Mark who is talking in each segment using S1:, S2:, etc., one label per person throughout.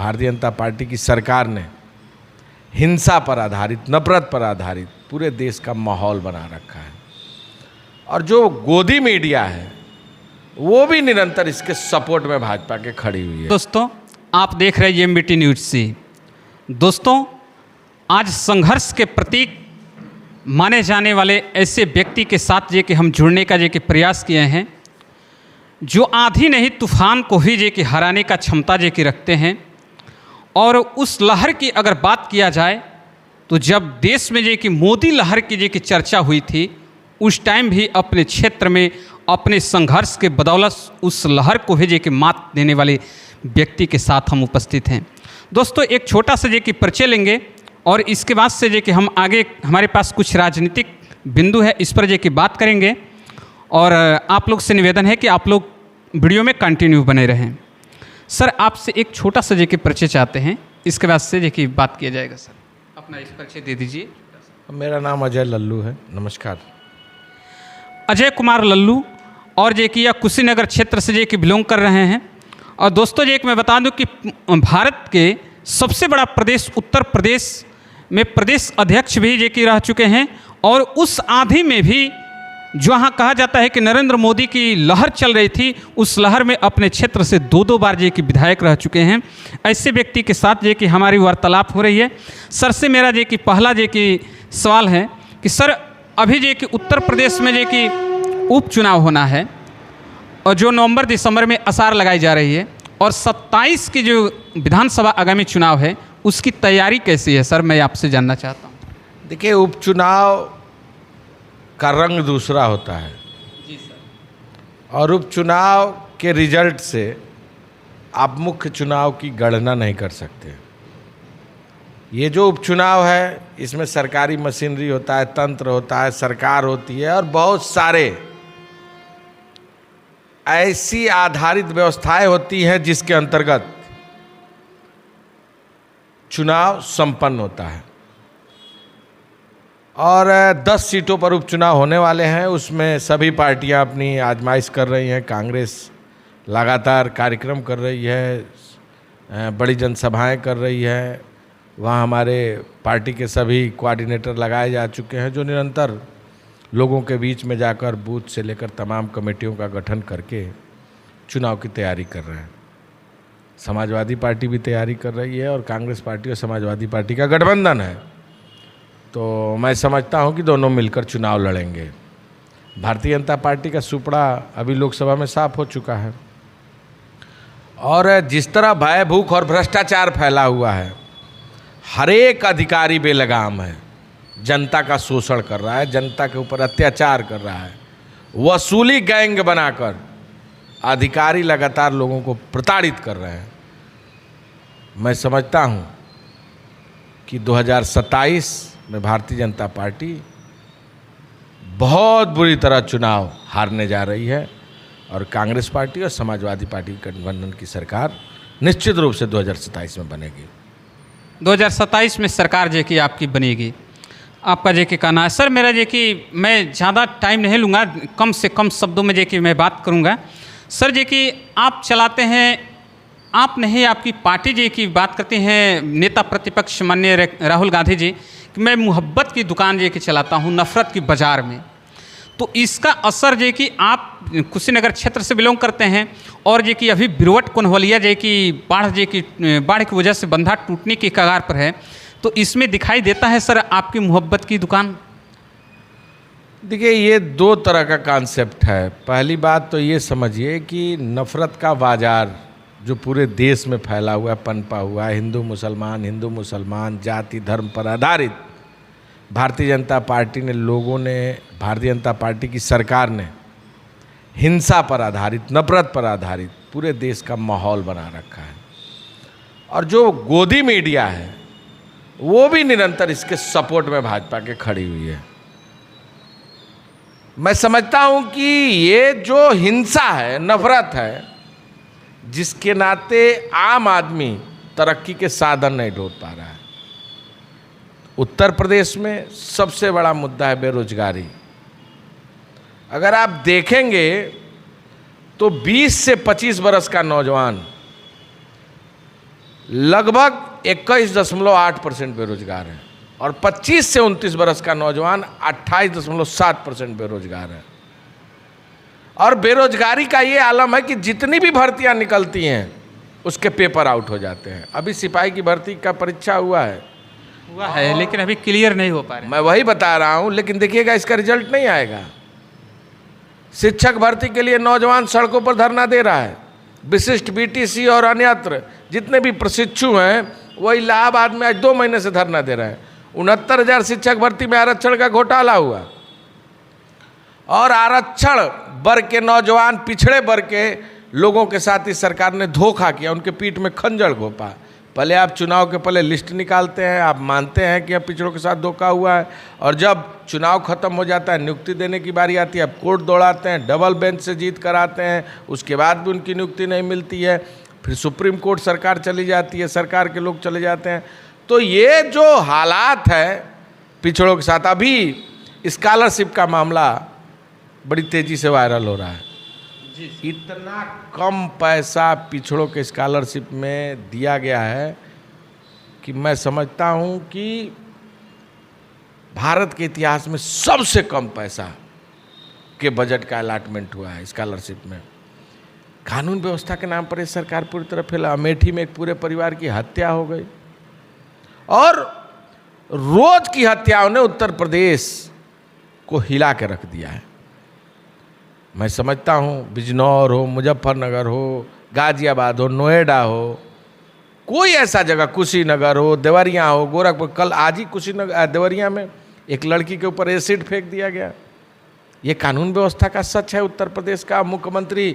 S1: Bharatiya Janata party की सरकार ने हिंसा पर आधारित, नफरत पर आधारित पूरे देश का माहौल बना रखा है। और जो गोदी मीडिया है वो भी निरंतर इसके सपोर्ट में भाजपा के खड़ी हुई है।
S2: दोस्तों, आप देख रहे हैं एमबीटी न्यूज़ से। दोस्तों, आज संघर्ष के प्रतीक माने जाने वाले ऐसे व्यक्ति के साथ जे कि हम जुड़ने का जे कि प्रयास किए हैं, जो आंधी नहीं तूफान को ही जे कि हराने का क्षमता जे कि रखते हैं। और उस लहर की अगर बात किया जाए तो जब देश में जे कि मोदी लहर की जे कि चर्चा हुई थी, उस टाइम भी अपने क्षेत्र में अपने संघर्ष के बदौलत उस लहर को भी जे कि मात देने वाले व्यक्ति के साथ हम उपस्थित हैं। दोस्तों, एक छोटा सा जे कि परिचय लेंगे और इसके बाद से जे कि हम आगे, हमारे पास कुछ राजनीतिक बिंदु है, इस पर जे कि बात करेंगे। और आप लोग से निवेदन है कि आप लोग वीडियो में कंटिन्यू बने रहें। सर, आपसे एक छोटा सा जे कि परिचय चाहते हैं, इसके बाद से जे कि बात किया जाएगा। सर, अपना एक परिचय दे दीजिए।
S1: मेरा नाम अजय लल्लू है। नमस्कार।
S2: अजय कुमार लल्लू, और जे कि यह कुशीनगर क्षेत्र से जे कि बिलोंग कर रहे हैं। और दोस्तों, जे कि मैं बता दूं कि भारत के सबसे बड़ा प्रदेश उत्तर प्रदेश में प्रदेश अध्यक्ष भी जे कि रह चुके हैं। और उस आंधी में भी जहाँ कहा जाता है कि नरेंद्र मोदी की लहर चल रही थी, उस लहर में अपने क्षेत्र से दो बार जे कि विधायक रह चुके हैं। ऐसे व्यक्ति के साथ जे कि हमारी वार्तालाप हो रही है। सर से मेरा जे कि पहला जे कि सवाल है कि सर, अभी जे कि उत्तर प्रदेश में जे कि उपचुनाव होना है और जो नवंबर दिसंबर में आसार लगाई जा रही है, और 27 की जो विधानसभा आगामी चुनाव है उसकी तैयारी कैसी है सर, मैं आपसे जानना चाहता हूँ।
S1: देखिए, उपचुनाव का रंग दूसरा होता है
S2: जी सर।
S1: और उपचुनाव के रिजल्ट से आप मुख्य चुनाव की गणना नहीं कर सकते। ये जो उपचुनाव है इसमें सरकारी मशीनरी होता है, तंत्र होता है, सरकार होती है और बहुत सारे ऐसी आधारित व्यवस्थाएं होती हैं जिसके अंतर्गत चुनाव संपन्न होता है। और 10 सीटों पर उपचुनाव होने वाले हैं। उसमें सभी पार्टियां अपनी आजमाइश कर रही हैं। कांग्रेस लगातार कार्यक्रम कर रही है, बड़ी जनसभाएं कर रही है। वहाँ हमारे पार्टी के सभी कोऑर्डिनेटर लगाए जा चुके हैं, जो निरंतर लोगों के बीच में जाकर बूथ से लेकर तमाम कमेटियों का गठन करके चुनाव की तैयारी कर रहे हैं। समाजवादी पार्टी भी तैयारी कर रही है और कांग्रेस पार्टी और समाजवादी पार्टी का गठबंधन है। तो मैं समझता हूं कि दोनों मिलकर चुनाव लड़ेंगे। भारतीय जनता पार्टी का सुपड़ा अभी लोकसभा में साफ हो चुका है। और जिस तरह भय, भूख और भ्रष्टाचार फैला हुआ है, हर एक अधिकारी बेलगाम है, जनता का शोषण कर रहा है, जनता के ऊपर अत्याचार कर रहा है, वसूली गैंग बनाकर अधिकारी लगातार लोगों को प्रताड़ित कर रहे हैं। मैं समझता हूं कि 2027 में भारतीय जनता पार्टी बहुत बुरी तरह चुनाव हारने जा रही है और कांग्रेस पार्टी और समाजवादी पार्टी गठबंधन की सरकार निश्चित रूप से 2027 में बनेगी।
S2: 2027 में सरकार जे कि आपकी बनेगी, आपका जे कि कहना है। सर, मेरा जे कि मैं ज़्यादा टाइम नहीं लूँगा, कम से कम शब्दों में जे कि मैं बात करूँगा। सर, जे कि आप चलाते हैं, आप नहीं, आपकी पार्टी जे की बात करते हैं, नेता प्रतिपक्ष माननीय राहुल गांधी जी, कि मैं मोहब्बत की दुकान जे कि चलाता हूँ नफ़रत की बाज़ार में। तो इसका असर जे कि आप कुशीनगर क्षेत्र से बिलोंग करते हैं और जे कि अभी बिरवट कोनवलिया जे कि बाढ़ की वजह से बंधा टूटने की कगार पर है, तो इसमें दिखाई देता है सर आपकी मोहब्बत की दुकान।
S1: देखिए, ये दो तरह का कॉन्सेप्ट है। पहली बात तो ये समझिए कि नफ़रत का बाज़ार जो पूरे देश में फैला हुआ है, पनपा हुआ है, हिंदू मुसलमान जाति धर्म पर आधारित, भारतीय जनता पार्टी ने, लोगों ने, भारतीय जनता पार्टी की सरकार ने हिंसा पर आधारित, नफरत पर आधारित पूरे देश का माहौल बना रखा है। और जो गोदी मीडिया है वो भी निरंतर इसके सपोर्ट में भाजपा के खड़ी हुई है। मैं समझता हूं कि ये जो हिंसा है, नफरत है, जिसके नाते आम आदमी तरक्की के साधन नहीं ढूंढ पा रहा है। उत्तर प्रदेश में सबसे बड़ा मुद्दा है बेरोजगारी। अगर आप देखेंगे तो 20 से 25 बरस का नौजवान लगभग 21.8% बेरोजगार हैं और 25 से 29 बरस का नौजवान 28.7% बेरोजगार है। और बेरोजगारी का ये आलम है कि जितनी भी भर्तियां निकलती हैं उसके पेपर आउट हो जाते हैं। अभी सिपाही की भर्ती का परीक्षा हुआ है
S2: लेकिन अभी क्लियर नहीं हो पा रहे।
S1: मैं वही बता रहा हूं, लेकिन देखिएगा इसका रिजल्ट नहीं आएगा। शिक्षक भर्ती के लिए नौजवान सड़कों पर धरना दे रहा है। विशिष्ट बीटीसी और अन्यत्र जितने भी प्रशिक्षु हैं वो इलाहाबाद में आज 2 महीने से धरना दे रहे हैं। 69,000 शिक्षक भर्ती में आरक्षण का घोटाला हुआ और आरक्षण वर्ग के नौजवान, पिछड़े वर्ग के लोगों के साथ इस सरकार ने धोखा किया, उनके पीठ में खंजर घोंपा। पहले आप चुनाव के पहले लिस्ट निकालते हैं, आप मानते हैं कि अब पिछड़ों के साथ धोखा हुआ है, और जब चुनाव खत्म हो जाता है, नियुक्ति देने की बारी आती है, अब कोर्ट दौड़ाते हैं, डबल बेंच से जीत कराते हैं, उसके बाद भी उनकी नियुक्ति नहीं मिलती है, फिर सुप्रीम कोर्ट सरकार चली जाती है, सरकार के लोग चले जाते हैं। तो ये जो हालात है पिछड़ों के साथ, अभी स्कॉलरशिप का मामला बड़ी तेज़ी से वायरल हो रहा है। इतना कम पैसा पिछड़ों के स्कॉलरशिप में दिया गया है कि मैं समझता हूं कि भारत के इतिहास में सबसे कम पैसा के बजट का अलॉटमेंट हुआ है स्कॉलरशिप में। कानून व्यवस्था के नाम पर ये सरकार पूरी तरह फैला। अमेठी में एक पूरे परिवार की हत्या हो गई और रोज की हत्याओं ने उत्तर प्रदेश को हिला के रख दिया है। मैं समझता हूँ बिजनौर हो, मुजफ्फरनगर हो, गाजियाबाद हो, नोएडा हो, कोई ऐसा जगह, कुशीनगर हो, देवरिया हो, गोरखपुर, कल आज ही कुशीनगर देवरिया में एक लड़की के ऊपर एसिड फेंक दिया गया। ये कानून व्यवस्था का सच है उत्तर प्रदेश का। मुख्यमंत्री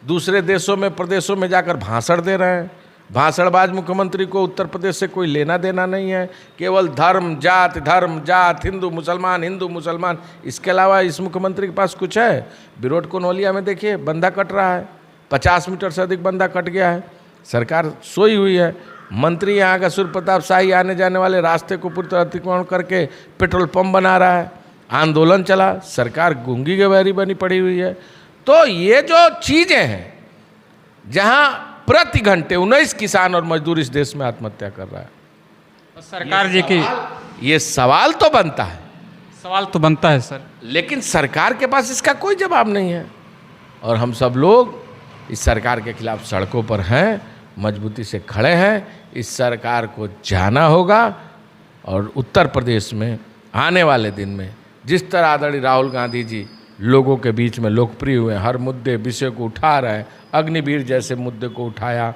S1: दूसरे देशों में, प्रदेशों में जाकर भाषण दे रहे हैं। भाषणबाज मुख्यमंत्री को उत्तर प्रदेश से कोई लेना देना नहीं है। केवल धर्म जात, हिंदू मुसलमान, इसके अलावा इस मुख्यमंत्री के पास कुछ है? बिरोट कोनोलिया में देखिए बंदा कट रहा है, 50 मीटर से अधिक बंदा कट गया है। सरकार सोई हुई है। मंत्री यहाँ का सूर्य प्रताप शाही आने जाने वाले रास्ते को पूरी तरह अतिक्रमण करके पेट्रोल पंप बना रहा है। आंदोलन चला, सरकार गूंगी गवैरी बनी पड़ी हुई है। तो ये जो चीज़ें हैं, जहाँ प्रति घंटे 19 किसान और मजदूर इस देश में आत्महत्या कर रहा है,
S2: सरकार जी की
S1: ये सवाल तो बनता है
S2: सर,
S1: लेकिन सरकार के पास इसका कोई जवाब नहीं है। और हम सब लोग इस सरकार के खिलाफ सड़कों पर हैं, मजबूती से खड़े हैं। इस सरकार को जाना होगा और उत्तर प्रदेश में आने वाले दिन में जिस तरह आदरणीय राहुल गांधी जी लोगों के बीच में लोकप्रिय हुए, हर मुद्दे विषय को उठा रहे हैं, अग्निवीर जैसे मुद्दे को उठाया,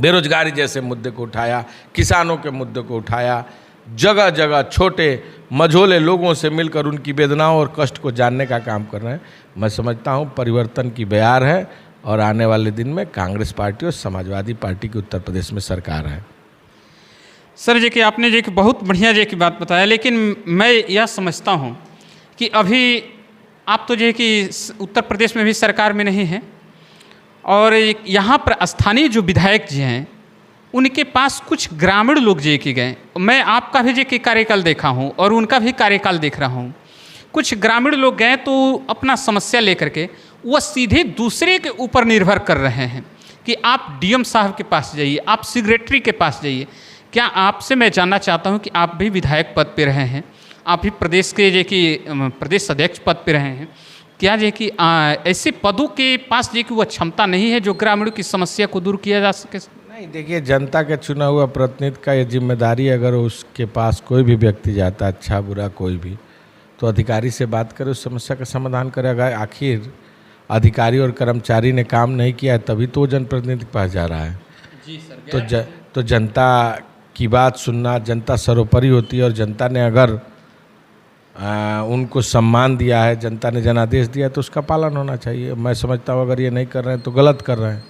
S1: बेरोजगारी जैसे मुद्दे को उठाया, किसानों के मुद्दे को उठाया, जगह जगह छोटे मझोले लोगों से मिलकर उनकी वेदनाओं और कष्ट को जानने का काम कर रहे हैं। मैं समझता हूं परिवर्तन की बयार है और आने वाले दिन में कांग्रेस पार्टी और समाजवादी पार्टी की उत्तर प्रदेश में सरकार है।
S2: सर जी कि आपने जी कि बहुत बढ़िया जी की बात बताया, लेकिन मैं यह समझता हूँ कि अभी आप तो जो कि उत्तर प्रदेश में भी सरकार में नहीं हैं और यहाँ पर स्थानीय जो विधायक जी हैं उनके पास कुछ ग्रामीण लोग जे कि गए। मैं आपका भी जे कि कार्यकाल देखा हूँ और उनका भी कार्यकाल देख रहा हूँ। कुछ ग्रामीण लोग गए तो अपना समस्या लेकर के वह सीधे दूसरे के ऊपर निर्भर कर रहे हैं कि आप डीएम साहब के पास जाइए, आप सेक्रेटरी के पास जाइए। क्या आपसे मैं जानना चाहता हूँ कि आप भी विधायक पद पे रहे हैं, आप भी प्रदेश के जे कि प्रदेश अध्यक्ष पद पे रहे हैं, क्या जे कि ऐसे पदों के पास जे कि वह क्षमता नहीं है जो ग्रामीणों की समस्या को दूर किया जा सके?
S1: नहीं, देखिए जनता के चुना हुआ प्रतिनिधि का ये जिम्मेदारी, अगर उसके पास कोई भी व्यक्ति जाता, अच्छा बुरा कोई भी, तो अधिकारी से बात करे, उस समस्या का समाधान करे। अगर आखिर अधिकारी और कर्मचारी ने काम नहीं किया है तभी तो जनप्रतिनिधि के पास जा रहा है।
S2: जी सर।
S1: तो जनता की बात सुनना, जनता सर्वोपरि होती है और जनता ने अगर उनको सम्मान दिया है, जनता ने जनादेश दिया है तो उसका पालन होना चाहिए। मैं समझता हूँ अगर ये नहीं कर रहे हैं तो गलत कर रहे हैं,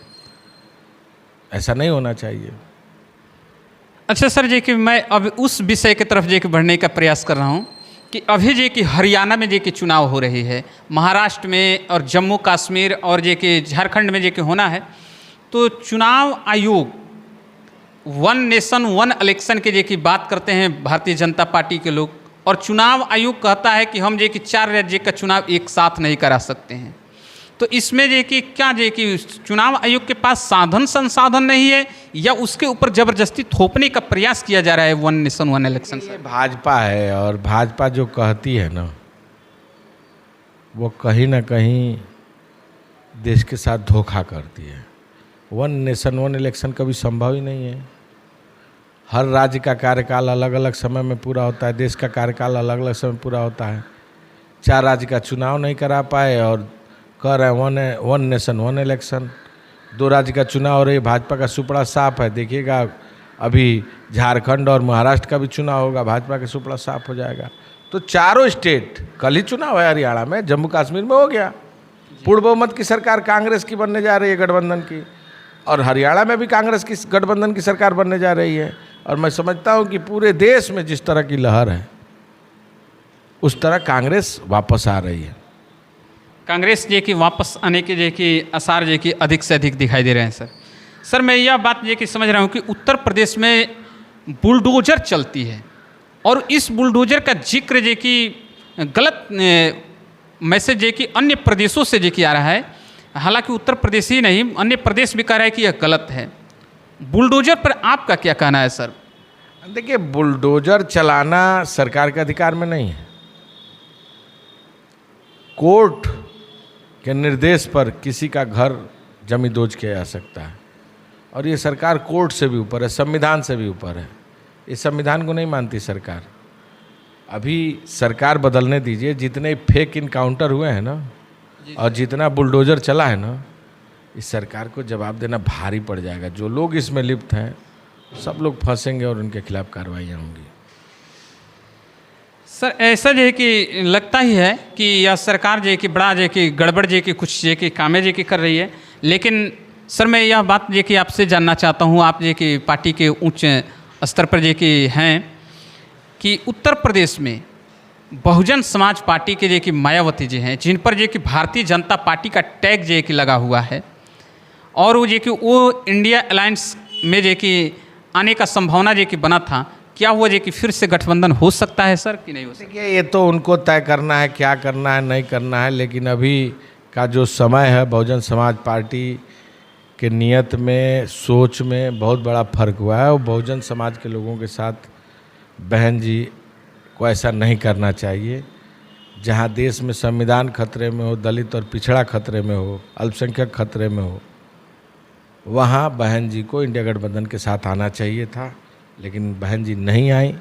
S1: ऐसा नहीं होना चाहिए।
S2: अच्छा सर जी कि मैं अब उस विषय की तरफ जे कि बढ़ने का प्रयास कर रहा हूँ कि अभी जे कि हरियाणा में जे कि चुनाव हो रही है, महाराष्ट्र में और जम्मू कश्मीर और जे कि झारखंड में जे कि होना है, तो चुनाव आयोग वन नेशन वन इलेक्शन के जे कि बात करते हैं भारतीय जनता पार्टी के लोग, और चुनाव आयोग कहता है कि हम जे कि 4 राज्य का चुनाव एक साथ नहीं करा सकते हैं। तो इसमें जे कि क्या जे कि चुनाव आयोग के पास साधन संसाधन नहीं है या उसके ऊपर जबरदस्ती थोपने का प्रयास किया जा रहा है वन नेशन वन इलेक्शन
S1: ये
S2: से?
S1: भाजपा है और भाजपा जो कहती है ना वो कहीं ना कहीं देश के साथ धोखा करती है। वन नेशन वन इलेक्शन कभी संभव ही नहीं है। हर राज्य का कार्यकाल अलग अलग समय में पूरा होता है, देश का कार्यकाल अलग अलग समय पूरा होता है। 4 राज्य का चुनाव नहीं करा पाए और कह रहे हैं वन नेशन वन इलेक्शन। 2 राज्य का चुनाव हो रही है, भाजपा का सुपड़ा साफ है। देखिएगा अभी झारखंड और महाराष्ट्र का भी चुनाव होगा, भाजपा का सुपड़ा साफ हो जाएगा। तो चारों स्टेट, कल ही चुनाव है हरियाणा में, जम्मू कश्मीर में हो गया। पूर्ण बहुमत की सरकार कांग्रेस की बनने जा रही है, गठबंधन की, और हरियाणा में भी कांग्रेस की गठबंधन की सरकार बनने जा रही है। और मैं समझता हूँ कि पूरे देश में जिस तरह की लहर है उस तरह कांग्रेस वापस आ रही है।
S2: कांग्रेस जे कि वापस आने के जे कि आसार जे कि अधिक से अधिक दिखाई दे रहे हैं सर। सर मैं यह बात जे कि समझ रहा हूँ कि उत्तर प्रदेश में बुलडोजर चलती है और इस बुलडोजर का जिक्र जे कि गलत मैसेज जे कि अन्य प्रदेशों से जे कि आ रहा है। हालांकि उत्तर प्रदेश ही नहीं, अन्य प्रदेश भी कह रहा है कि यह गलत है। बुलडोजर पर आपका क्या कहना है सर?
S1: देखिए, बुलडोजर चलाना सरकार के अधिकार में नहीं है। कोर्ट के निर्देश पर किसी का घर जमींदोज किया जा सकता है और ये सरकार कोर्ट से भी ऊपर है, संविधान से भी ऊपर है। इस संविधान को नहीं मानती सरकार। अभी सरकार बदलने दीजिए, जितने फेक इनकाउंटर हुए हैं ना और जितना बुलडोजर चला है ना, इस सरकार को जवाब देना भारी पड़ जाएगा। जो लोग इसमें लिप्त हैं सब लोग फंसेंगे और उनके खिलाफ कार्रवाइयाँ होंगी।
S2: सर ऐसा जो है कि लगता ही है कि यह सरकार जो है कि बड़ा जो है कि गड़बड़ जो है कि कुछ जो है कि कामें जो है कि कर रही है। लेकिन सर मैं यह बात जो है कि आपसे जानना चाहता हूँ, आप जो है कि पार्टी के उच्च स्तर पर जो है कि हैं, कि उत्तर प्रदेश में बहुजन समाज पार्टी के जो है कि मायावती जी हैं, जिन पर जो है कि भारतीय जनता पार्टी का टैग जो है कि लगा हुआ है और वो जो है कि वो इंडिया अलायंस में जो है कि आने का संभावना जो है कि बना था, क्या हुआ जो कि फिर से गठबंधन हो सकता है सर कि नहीं हो सकता?
S1: देखिए, ये तो उनको तय करना है क्या करना है नहीं करना है। लेकिन अभी का जो समय है, बहुजन समाज पार्टी के नियत में, सोच में बहुत बड़ा फर्क हुआ है। और बहुजन समाज के लोगों के साथ बहन जी को ऐसा नहीं करना चाहिए। जहाँ देश में संविधान खतरे में हो, दलित और पिछड़ा खतरे में हो, अल्पसंख्यक खतरे में हो, वहाँ बहन जी को इंडिया गठबंधन के साथ आना चाहिए था। लेकिन बहन जी नहीं आई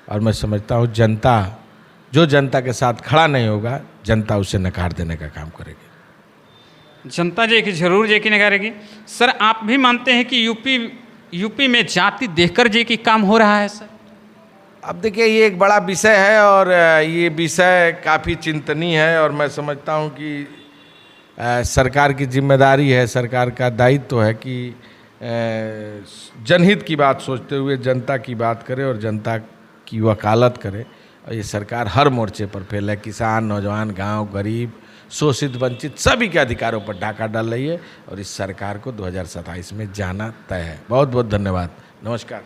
S1: और मैं समझता हूँ जनता, जो जनता के साथ खड़ा नहीं होगा, जनता उसे नकार देने का काम करेगी।
S2: जनता जो है कि जरूर जो है कि नकारेगी। सर आप भी मानते हैं कि यूपी में जाति देखकर जो है कि काम हो रहा है सर?
S1: अब देखिए, ये एक बड़ा विषय है और ये विषय काफ़ी चिंतनीय है और मैं समझता हूँ कि सरकार की जिम्मेदारी है, सरकार का दायित्व है कि जनहित की बात सोचते हुए जनता की बात करे और जनता की वकालत करे। और ये सरकार हर मोर्चे पर फैले, किसान, नौजवान, गांव, गरीब, शोषित, वंचित सभी के अधिकारों पर डाका डाल रही है और इस सरकार को 2027 में जाना तय है। बहुत बहुत धन्यवाद। नमस्कार।